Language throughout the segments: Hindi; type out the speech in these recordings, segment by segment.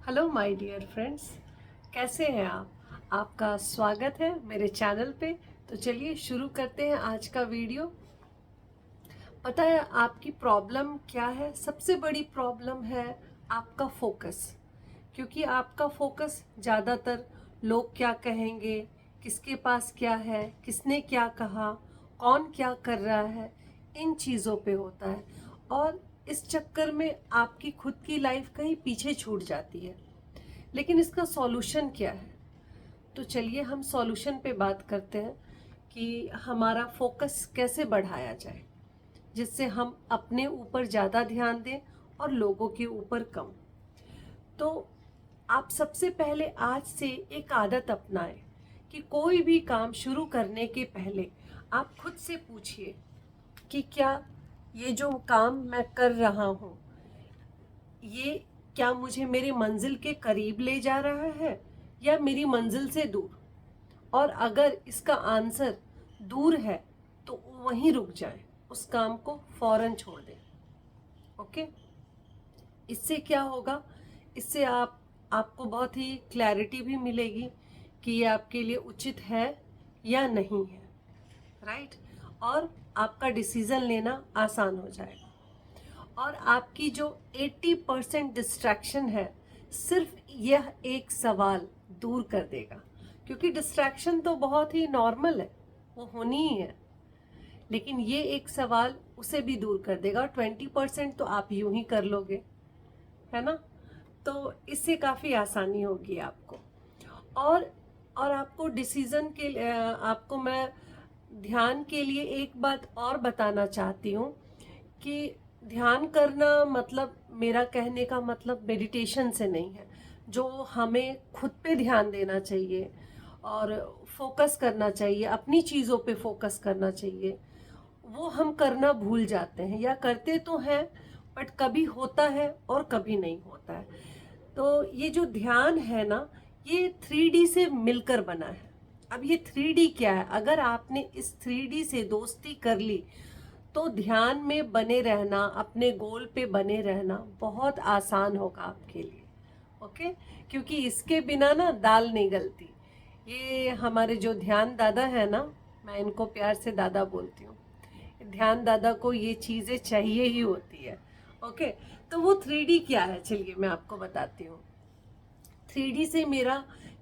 हेलो माय डियर फ्रेंड्स, कैसे हैं आप? आपका स्वागत है मेरे चैनल पे। तो चलिए शुरू करते हैं आज का वीडियो। पता है आपकी प्रॉब्लम क्या है? सबसे बड़ी प्रॉब्लम है आपका फोकस। क्योंकि आपका फोकस ज़्यादातर लोग क्या कहेंगे, किसके पास क्या है, किसने क्या कहा, कौन क्या कर रहा है, इन चीज़ों पे होता है। और इस चक्कर में आपकी खुद की लाइफ कहीं पीछे छूट जाती है। लेकिन इसका सॉल्यूशन क्या है? तो चलिए हम सॉल्यूशन पे बात करते हैं कि हमारा फोकस कैसे बढ़ाया जाए, जिससे हम अपने ऊपर ज़्यादा ध्यान दें और लोगों के ऊपर कम। तो आप सबसे पहले आज से एक आदत अपनाएं कि कोई भी काम शुरू करने के पहले आप खुद से पूछिए कि क्या ये जो काम मैं कर रहा हूँ, ये क्या मुझे मेरी मंजिल के करीब ले जा रहा है या मेरी मंजिल से दूर? और अगर इसका आंसर दूर है तो वहीं रुक जाएं, उस काम को फौरन छोड़ दें। ओके, इससे क्या होगा? इससे आपको बहुत ही क्लैरिटी भी मिलेगी कि ये आपके लिए उचित है या नहीं है, राइट? और आपका डिसीजन लेना आसान हो जाएगा। और आपकी जो 80% डिस्ट्रैक्शन है, सिर्फ यह एक सवाल दूर कर देगा। क्योंकि डिस्ट्रैक्शन तो बहुत ही नॉर्मल है, वो होनी ही है, लेकिन ये एक सवाल उसे भी दूर कर देगा। और 20% तो आप यूं ही कर लोगे, है ना? तो इससे काफ़ी आसानी होगी आपको। और और आपको डिसीजन के आपको मैं ध्यान के लिए एक बात और बताना चाहती हूँ कि ध्यान करना मतलब, मेरा कहने का मतलब मेडिटेशन से नहीं है। जो हमें खुद पे ध्यान देना चाहिए और फोकस करना चाहिए, अपनी चीज़ों पे फोकस करना चाहिए, वो हम करना भूल जाते हैं, या करते तो हैं बट कभी होता है और कभी नहीं होता है। तो ये जो ध्यान है ना, ये 3D से मिलकर बना है। अब ये 3D क्या है? अगर आपने इस 3D से दोस्ती कर ली तो ध्यान में बने रहना, अपने गोल पे बने रहना बहुत आसान होगा आपके लिए। ओके, क्योंकि इसके बिना ना दाल नहीं गलती। ये हमारे जो ध्यान दादा है ना, मैं इनको प्यार से दादा बोलती हूँ, ध्यान दादा को ये चीज़ें चाहिए ही होती है। ओके, तो वो 3D क्या है चलिए मैं आपको बताती हूँ। 3D से मेरा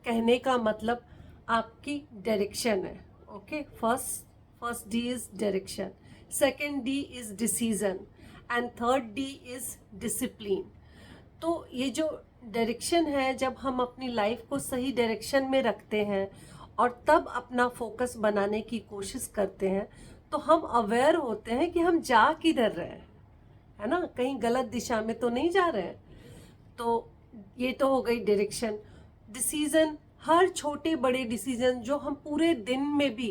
कहने का मतलब आपकी डायरेक्शन है। Okay, first D is direction, second D is decision and third D is discipline. तो ये जो डायरेक्शन है, जब हम अपनी लाइफ को सही डायरेक्शन में रखते हैं और तब अपना फोकस बनाने की कोशिश करते हैं, तो हम अवेयर होते हैं कि हम जा किधर रहे हैं, है ना? कहीं गलत दिशा में तो नहीं जा रहे हैं। तो ये तो हो गई डायरेक्शन। डिसीजन, हर छोटे बड़े डिसीजन जो हम पूरे दिन में भी,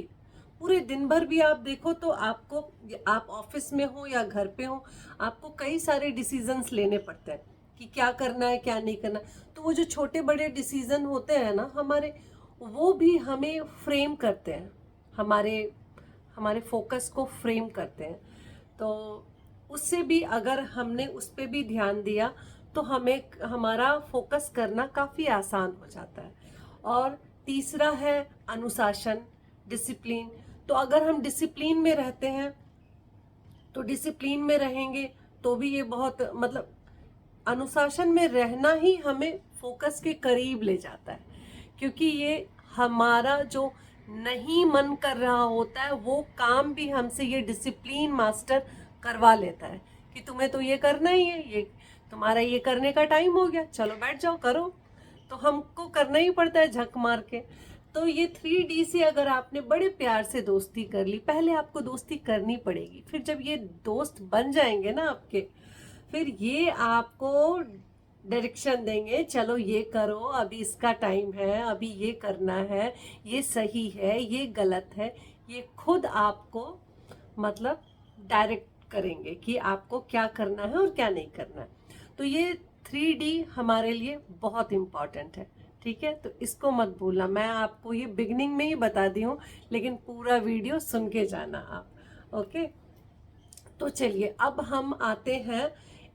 पूरे दिन भर भी आप देखो तो आपको, आप ऑफिस में हो या घर पे हो, आपको कई सारे डिसीजंस लेने पड़ते हैं कि क्या करना है क्या नहीं करना। तो वो जो छोटे बड़े डिसीजन होते हैं ना हमारे, वो भी हमें फ्रेम करते हैं, हमारे हमारे फोकस को फ्रेम करते हैं। तो उससे भी अगर हमने उस पर भी ध्यान दिया तो हमें हमारा फोकस करना काफ़ी आसान हो जाता है। और तीसरा है अनुशासन, डिसिप्लिन। तो अगर हम डिसिप्लिन में रहते हैं, तो डिसिप्लिन में रहेंगे तो भी ये बहुत, मतलब अनुशासन में रहना ही हमें फोकस के करीब ले जाता है। क्योंकि ये हमारा जो नहीं मन कर रहा होता है वो काम भी हमसे ये डिसिप्लिन मास्टर करवा लेता है कि तुम्हें तो ये करना ही है, ये तुम्हारा ये करने का टाइम हो गया, चलो बैठ जाओ करो। तो हमको करना ही पड़ता है झक मार के। तो ये 3D से अगर आपने बड़े प्यार से दोस्ती कर ली, पहले आपको दोस्ती करनी पड़ेगी, फिर जब ये दोस्त बन जाएंगे ना आपके, फिर ये आपको डायरेक्शन देंगे, चलो ये करो, अभी इसका टाइम है, अभी ये करना है, ये सही है, ये गलत है। ये खुद आपको मतलब डायरेक्ट करेंगे कि आपको क्या करना है और क्या नहीं करना है। तो ये 3D हमारे लिए बहुत इम्पॉर्टेंट है, ठीक है? तो इसको मत भूलना। मैं आपको ये बिगनिंग में ही बता दी हूँ, लेकिन पूरा वीडियो सुन के जाना आप। ओके, तो चलिए अब हम आते हैं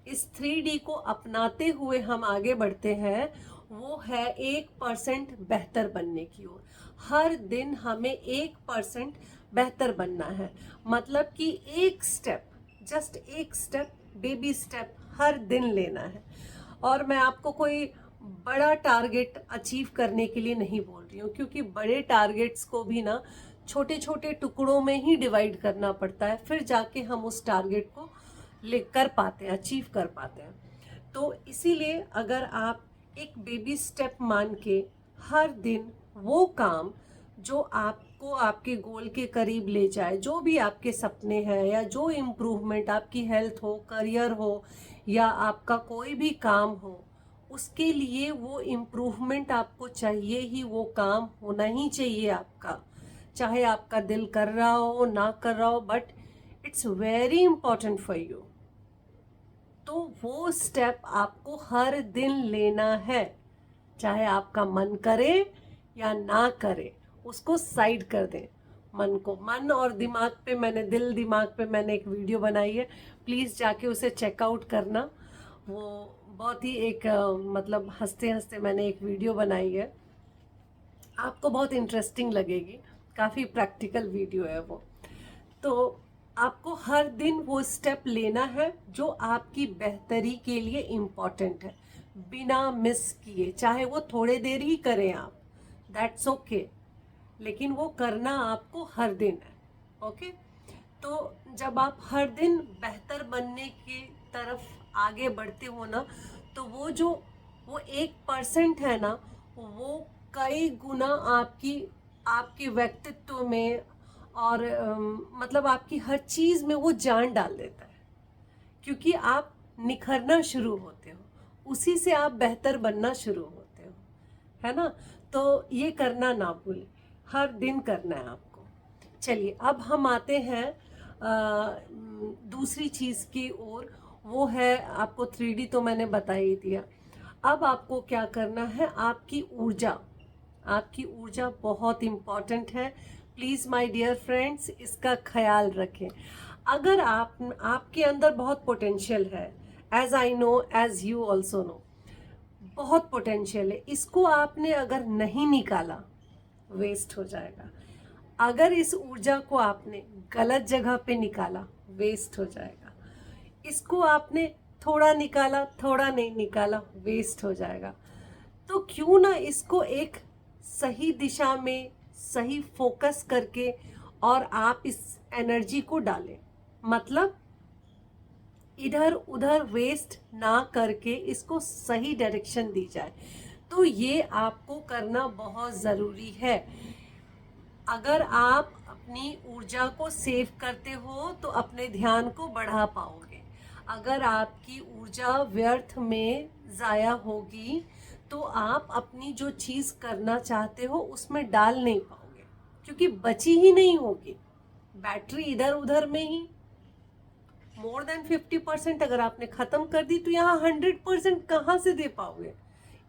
इस 3D को अपनाते हुए हम आगे बढ़ते हैं, वो है 1% बेहतर बनने की ओर। हर दिन हमें 1% बेहतर बनना है। मतलब कि एक स्टेप, जस्ट एक स्टेप, बेबी स्टेप हर दिन लेना है। और मैं आपको कोई बड़ा टारगेट अचीव करने के लिए नहीं बोल रही हूँ, क्योंकि बड़े टारगेट्स को भी ना छोटे छोटे टुकड़ों में ही डिवाइड करना पड़ता है, फिर जाके हम उस टारगेट को ले कर पाते हैं, अचीव कर पाते हैं। तो इसीलिए अगर आप एक बेबी स्टेप मान के हर दिन वो काम जो आपको आपके गोल के करीब ले जाए, जो भी आपके सपने हैं या जो इम्प्रूवमेंट, आपकी हेल्थ हो, करियर हो या आपका कोई भी काम हो, उसके लिए वो इम्प्रूवमेंट आपको चाहिए ही, वो काम होना ही चाहिए आपका। चाहे आपका दिल कर रहा हो ना कर रहा हो, but it's very important for you. तो वो स्टेप आपको हर दिन लेना है, चाहे आपका मन करे या ना करे, उसको साइड कर दें। मन को, मन और दिमाग पे मैंने, दिल दिमाग पे मैंने एक वीडियो बनाई है, प्लीज़ जाके उसे चेकआउट करना। वो बहुत ही एक मतलब हंसते हंसते मैंने एक वीडियो बनाई है, आपको बहुत इंटरेस्टिंग लगेगी, काफ़ी प्रैक्टिकल वीडियो है वो। तो आपको हर दिन वो स्टेप लेना है जो आपकी बेहतरी के लिए इम्पॉर्टेंट है, बिना मिस किए। चाहे वो थोड़े देर ही करें आप, दैट्स ओके, लेकिन वो करना आपको हर दिन है। ओके। तो जब आप हर दिन बेहतर बनने की तरफ आगे बढ़ते हो ना, तो वो 1% है ना, वो कई गुना आपकी आपके व्यक्तित्व में और मतलब आपकी हर चीज़ में वो जान डाल देता है। क्योंकि आप निखरना शुरू होते हो, उसी से आप बेहतर बनना शुरू होते हो, है ना। तो ये करना ना भूलें, हर दिन करना है आपको। चलिए अब हम आते हैं दूसरी चीज़ की ओर। वो है, आपको 3D तो मैंने बता ही दिया। अब आपको क्या करना है, आपकी ऊर्जा, आपकी ऊर्जा बहुत इम्पॉर्टेंट है। प्लीज़ माय डियर फ्रेंड्स, इसका ख्याल रखें। अगर आपके अंदर बहुत पोटेंशियल है, as I know, as you also know, बहुत पोटेंशियल है, इसको आपने अगर नहीं निकाला, वेस्ट हो जाएगा। अगर इस ऊर्जा को आपने गलत जगह पे निकाला, वेस्ट हो जाएगा। इसको आपने थोड़ा निकाला, थोड़ा नहीं निकाला, वेस्ट हो जाएगा। तो क्यों ना इसको एक सही दिशा में, सही फोकस करके और आप इस एनर्जी को डालें। मतलब इधर उधर वेस्ट ना करके इसको सही डायरेक्शन दी जाए। तो ये आपको करना बहुत ज़रूरी है। अगर आप अपनी ऊर्जा को सेव करते हो तो अपने ध्यान को बढ़ा पाओगे। अगर आपकी ऊर्जा व्यर्थ में ज़ाया होगी तो आप अपनी जो चीज़ करना चाहते हो उसमें डाल नहीं पाओगे, क्योंकि बची ही नहीं होगी, बैटरी इधर उधर में ही। मोर देन 50% अगर आपने ख़त्म कर दी तो यहाँ 100% कहाँ से दे पाओगे।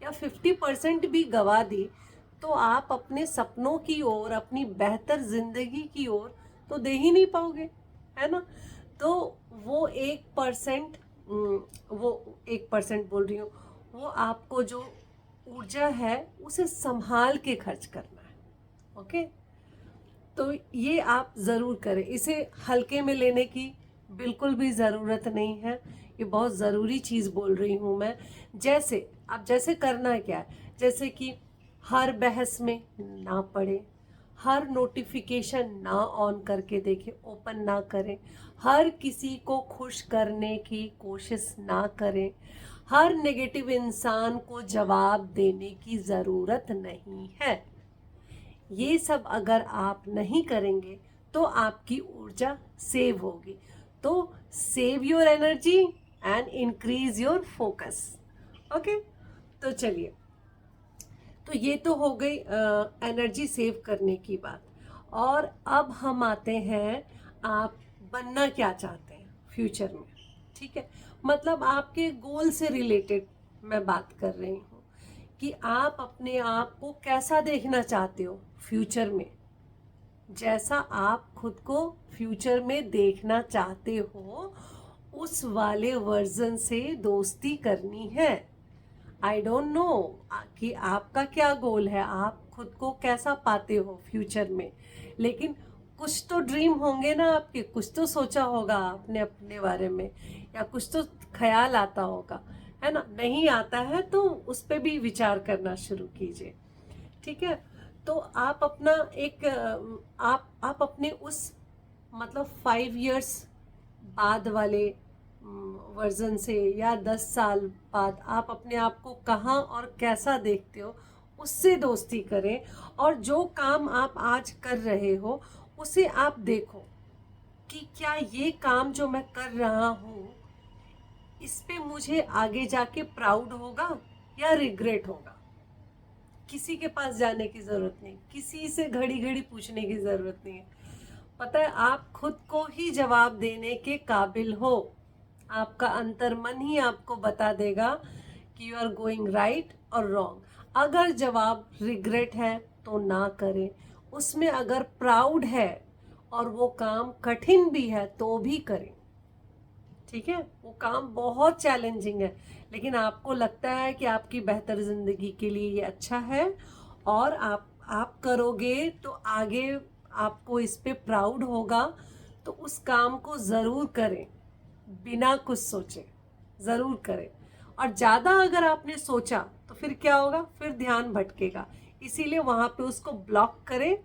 या 50% भी गवा दी तो आप अपने सपनों की ओर, अपनी बेहतर जिंदगी की ओर तो दे ही नहीं पाओगे, है ना। तो वो 1%, वो 1% बोल रही हूँ, वो आपको जो ऊर्जा है उसे संभाल के खर्च करना है। ओके। तो ये आप ज़रूर करें, इसे हल्के में लेने की बिल्कुल भी ज़रूरत नहीं है। ये बहुत ज़रूरी चीज़ बोल रही हूँ मैं। जैसे आप, जैसे करना क्या है, जैसे कि हर बहस में ना पढ़ें, हर नोटिफिकेशन ना ऑन करके देखें, ओपन ना करें, हर किसी को खुश करने की कोशिश ना करें, हर नेगेटिव इंसान को जवाब देने की ज़रूरत नहीं है। ये सब अगर आप नहीं करेंगे तो आपकी ऊर्जा सेव होगी। तो save your energy and increase your focus. Okay. तो चलिए, तो ये तो हो गई एनर्जी सेव करने की बात। और अब हम आते हैं, आप बनना क्या चाहते हैं फ्यूचर में। ठीक है, मतलब आपके गोल से रिलेटेड मैं बात कर रही हूँ कि आप अपने आप को कैसा देखना चाहते हो फ्यूचर में। जैसा आप खुद को फ्यूचर में देखना चाहते हो उस वाले वर्जन से दोस्ती करनी है। आई डोंट नो कि आपका क्या गोल है, आप खुद को कैसा पाते हो फ्यूचर में, लेकिन कुछ तो ड्रीम होंगे ना आपके, कुछ तो सोचा होगा आपने अपने बारे में, या कुछ तो ख्याल आता होगा, है ना। नहीं आता है तो उस पर भी विचार करना शुरू कीजिए, ठीक है। तो आप अपना एक आप अपने उस मतलब 5 years बाद वाले वर्जन से, या 10 साल बाद आप अपने आप को कहाँ और कैसा देखते हो, उससे दोस्ती करें। और जो काम आप आज कर रहे हो उसे आप देखो कि क्या ये काम जो मैं कर रहा हूँ इस पे मुझे आगे जाके प्राउड होगा या रिग्रेट होगा। किसी के पास जाने की जरूरत नहीं, किसी से घड़ी घड़ी पूछने की जरूरत नहीं है। पता है, आप खुद को ही जवाब देने के काबिल हो। आपका अंतर्मन ही आपको बता देगा कि यू आर गोइंग राइट और रॉन्ग। अगर जवाब रिग्रेट है तो ना करें, उसमें अगर प्राउड है और वो काम कठिन भी है तो भी करें, ठीक है। वो काम बहुत चैलेंजिंग है, लेकिन आपको लगता है कि आपकी बेहतर जिंदगी के लिए ये अच्छा है और आप करोगे तो आगे आपको इस पे प्राउड होगा, तो उस काम को ज़रूर करें, बिना कुछ सोचे ज़रूर करें। और ज़्यादा अगर आपने सोचा तो फिर क्या होगा, फिर ध्यान भटकेगा। इसीलिए वहाँ पे उसको ब्लॉक करें,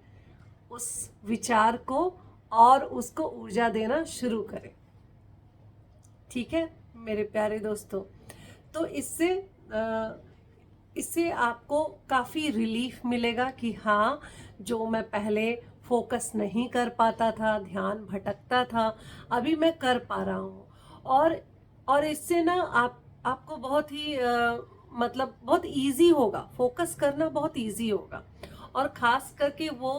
उस विचार को, और उसको ऊर्जा देना शुरू करें, ठीक है मेरे प्यारे दोस्तों। तो इससे आपको काफ़ी रिलीफ मिलेगा कि हाँ, जो मैं पहले फोकस नहीं कर पाता था, ध्यान भटकता था, अभी मैं कर पा रहा हूँ। और इससे ना आपको बहुत ही मतलब बहुत इजी होगा, फोकस करना बहुत इजी होगा। और ख़ास करके वो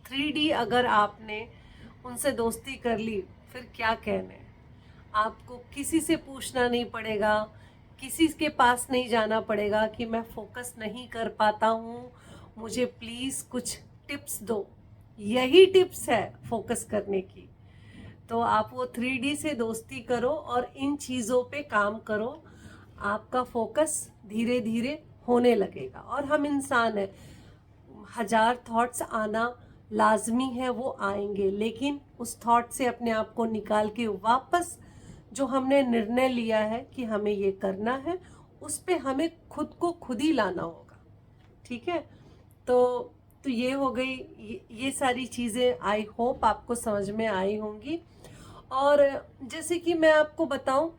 3D अगर आपने उनसे दोस्ती कर ली, फिर क्या कहने। आपको किसी से पूछना नहीं पड़ेगा, किसी के पास नहीं जाना पड़ेगा कि मैं फोकस नहीं कर पाता हूँ, मुझे प्लीज़ कुछ टिप्स दो। यही टिप्स है फोकस करने की। तो आप वो 3D से दोस्ती करो और इन चीज़ों पे काम करो, आपका फोकस धीरे धीरे होने लगेगा। और हम इंसान हैं, 1000 थॉट्स आना लाजमी है, वो आएंगे, लेकिन उस थॉट से अपने आप को निकाल के वापस जो हमने निर्णय लिया है कि हमें ये करना है, उस पे हमें खुद को खुद ही लाना होगा, ठीक है। तो ये हो गई, ये सारी चीज़ें आई होप आपको समझ में आई होंगी। और जैसे कि मैं आपको बताऊं,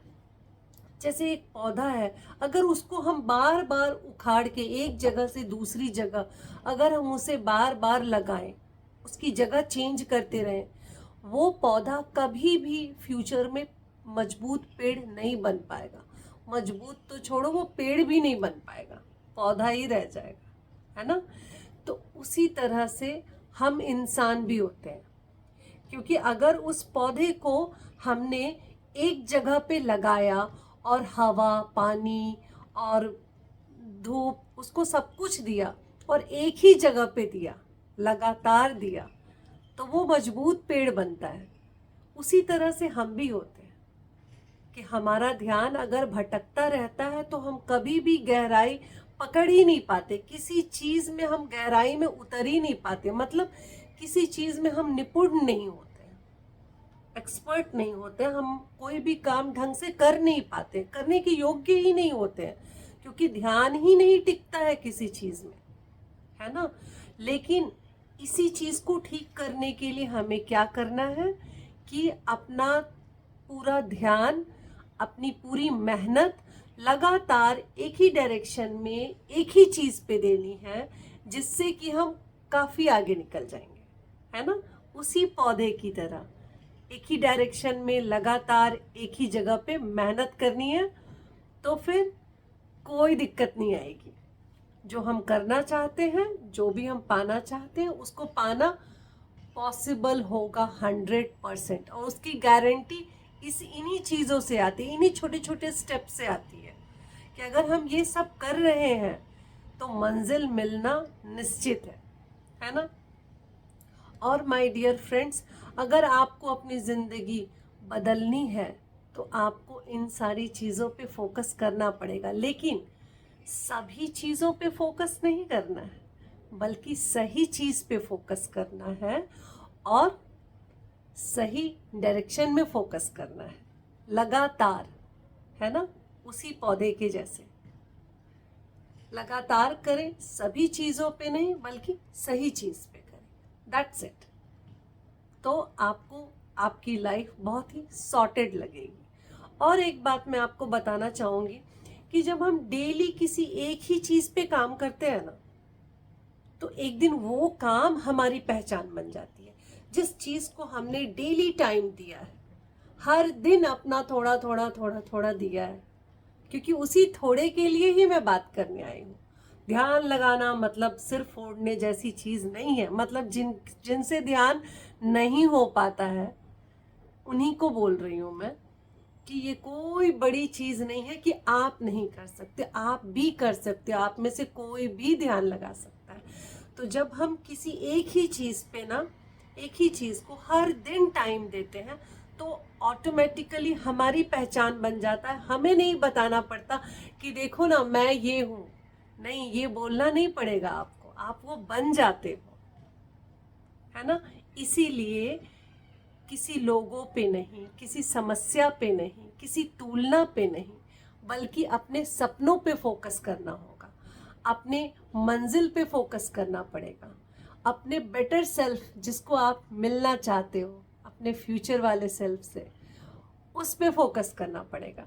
जैसे एक पौधा है, अगर उसको हम बार बार उखाड़ के एक जगह से दूसरी जगह अगर हम उसे बार बार लगाएं, उसकी जगह चेंज करते रहें, वो पौधा कभी भी फ्यूचर में मजबूत पेड़ नहीं बन पाएगा। मजबूत तो छोड़ो, वो पेड़ भी नहीं बन पाएगा, पौधा ही रह जाएगा, है ना। तो उसी तरह से हम इंसान भी होते हैं, क्योंकि अगर उस पौधे को हमने एक जगह पे लगाया और हवा, पानी और धूप, उसको सब कुछ दिया और एक ही जगह पे दिया, लगातार दिया, तो वो मजबूत पेड़ बनता है। उसी तरह से हम भी होते हैं कि हमारा ध्यान अगर भटकता रहता है तो हम कभी भी गहराई पकड़ ही नहीं पाते, किसी चीज़ में हम गहराई में उतर ही नहीं पाते, मतलब किसी चीज़ में हम निपुण नहीं होते, एक्सपर्ट नहीं होते, हम कोई भी काम ढंग से कर नहीं पाते, करने के योग्य ही नहीं होते हैं, क्योंकि ध्यान ही नहीं टिकता है किसी चीज़ में, है ना। लेकिन इसी चीज़ को ठीक करने के लिए हमें क्या करना है कि अपना पूरा ध्यान, अपनी पूरी मेहनत लगातार एक ही डायरेक्शन में एक ही चीज़ पे देनी है, जिससे कि हम काफ़ी आगे निकल जाएंगे, है ना। उसी पौधे की तरह एक ही डायरेक्शन में लगातार एक ही जगह पे मेहनत करनी है, तो फिर कोई दिक्कत नहीं आएगी। जो हम करना चाहते हैं, जो भी हम पाना चाहते हैं, उसको पाना पॉसिबल होगा 100%। और उसकी गारंटी इन्हीं चीज़ों से आती है, इन्हीं छोटे छोटे स्टेप से आती है कि अगर हम ये सब कर रहे हैं तो मंजिल मिलना निश्चित है ना। और माय डियर फ्रेंड्स, अगर आपको अपनी ज़िंदगी बदलनी है तो आपको इन सारी चीज़ों पे फोकस करना पड़ेगा, लेकिन सभी चीज़ों पे फोकस नहीं करना है, बल्कि सही चीज़ पे फोकस करना है और सही डायरेक्शन में फोकस करना है, लगातार, है ना, उसी पौधे के जैसे लगातार करें, सभी चीज़ों पे नहीं बल्कि सही चीज़ पे करें, दैट्स इट। तो आपको आपकी लाइफ बहुत ही सॉर्टेड लगेगी। और एक बात मैं आपको बताना चाहूँगी कि जब हम डेली किसी एक ही चीज़ पे काम करते हैं ना, तो एक दिन वो काम हमारी पहचान बन जाती है। जिस चीज़ को हमने डेली टाइम दिया है, हर दिन अपना थोड़ा थोड़ा थोड़ा थोड़ा दिया है, क्योंकि उसी थोड़े के लिए ही मैं बात करने आई हूँ। ध्यान लगाना मतलब सिर्फ फोड़ने जैसी चीज़ नहीं है। मतलब जिनसे ध्यान नहीं हो पाता है उन्हीं को बोल रही हूँ मैं कि ये कोई बड़ी चीज़ नहीं है कि आप नहीं कर सकते, आप भी कर सकते हो। आप में से कोई भी ध्यान लगा सकता है। तो जब हम किसी एक ही चीज़ पे ना, एक ही चीज़ को हर दिन टाइम देते हैं, तो ऑटोमेटिकली हमारी पहचान बन जाता है। हमें नहीं बताना पड़ता कि देखो ना मैं ये हूँ, नहीं, ये बोलना नहीं पड़ेगा आपको, आप वो बन जाते हो, है ना। इसीलिए किसी लोगों पे नहीं, किसी समस्या पे नहीं, किसी तुलना पे नहीं, बल्कि अपने सपनों पे फोकस करना होगा, अपने मंजिल पे फोकस करना पड़ेगा, अपने बेटर सेल्फ जिसको आप मिलना चाहते हो, अपने फ्यूचर वाले सेल्फ से, उस पे फोकस करना पड़ेगा।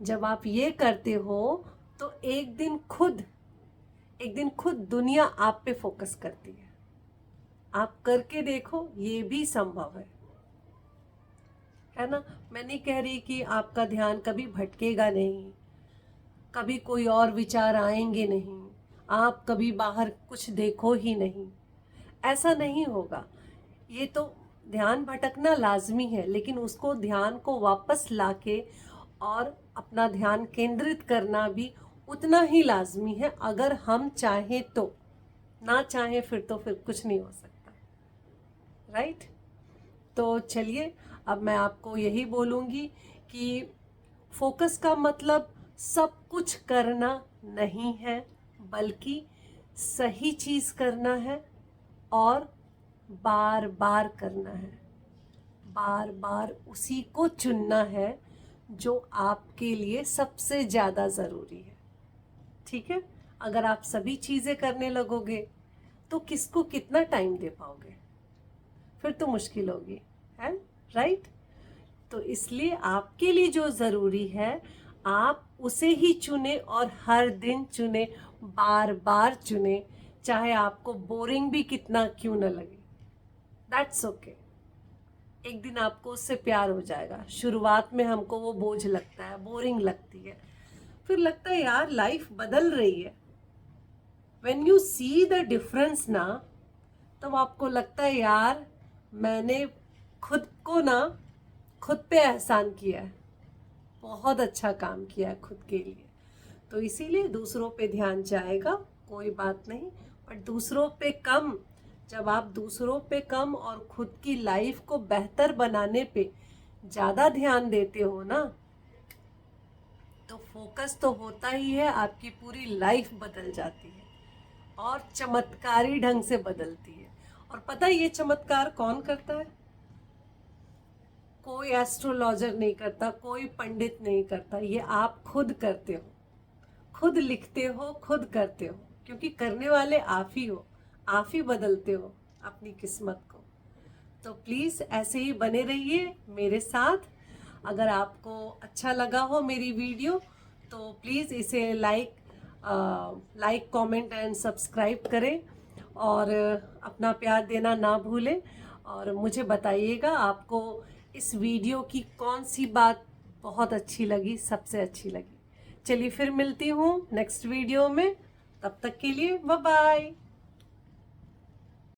जब आप ये करते हो तो एक दिन खुद दुनिया आप पे फोकस करती है। आप करके देखो, ये भी संभव है ना। मैं नहीं कह रही कि आपका ध्यान कभी भटकेगा नहीं, कभी कोई और विचार आएंगे नहीं, आप कभी बाहर कुछ देखो ही नहीं, ऐसा नहीं होगा। ये तो ध्यान भटकना लाजमी है, लेकिन उसको ध्यान को वापस लाके और अपना ध्यान केंद्रित करना भी उतना ही लाजमी है, अगर हम चाहें तो। ना चाहें फिर कुछ नहीं हो सकता, राइट। तो चलिए, अब मैं आपको यही बोलूँगी कि फोकस का मतलब सब कुछ करना नहीं है, बल्कि सही चीज़ करना है और बार बार करना है, बार बार उसी को चुनना है जो आपके लिए सबसे ज़्यादा ज़रूरी है, ठीक है। अगर आप सभी चीज़ें करने लगोगे तो किसको कितना टाइम दे पाओगे, फिर तो मुश्किल होगी, है, राइट। तो इसलिए आपके लिए जो ज़रूरी है आप उसे ही चुने और हर दिन चुने, बार बार चुने, चाहे आपको बोरिंग भी कितना क्यों न लगे, दैट्स ओके। एक दिन आपको उससे प्यार हो जाएगा। शुरुआत में हमको वो बोझ लगता है, बोरिंग लगती है, फिर लगता है यार लाइफ बदल रही है। When you see the difference ना, तब आपको लगता है यार मैंने खुद पे एहसान किया है, बहुत अच्छा काम किया है खुद के लिए। तो इसीलिए दूसरों पे ध्यान जाएगा, कोई बात नहीं, पर दूसरों पे कम। जब आप दूसरों पे कम और खुद की लाइफ को बेहतर बनाने पे ज़्यादा ध्यान देते हो ना, तो फोकस तो होता ही है, आपकी पूरी लाइफ बदल जाती है और चमत्कारी ढंग से बदलती है। और पता है ये चमत्कार कौन करता है? कोई एस्ट्रोलॉजर नहीं करता, कोई पंडित नहीं करता, ये आप खुद करते हो, खुद लिखते हो, खुद करते हो, क्योंकि करने वाले आप ही हो, आप ही बदलते हो अपनी किस्मत को। तो प्लीज़ ऐसे ही बने रहिए मेरे साथ। अगर आपको अच्छा लगा हो मेरी वीडियो तो प्लीज़ इसे लाइक कमेंट एंड सब्सक्राइब करें और अपना प्यार देना ना भूलें। और मुझे बताइएगा आपको इस वीडियो की कौन सी बात बहुत अच्छी लगी, सबसे अच्छी लगी। चलिए फिर मिलती हूँ नेक्स्ट वीडियो में, तब तक के लिए बाय बाय।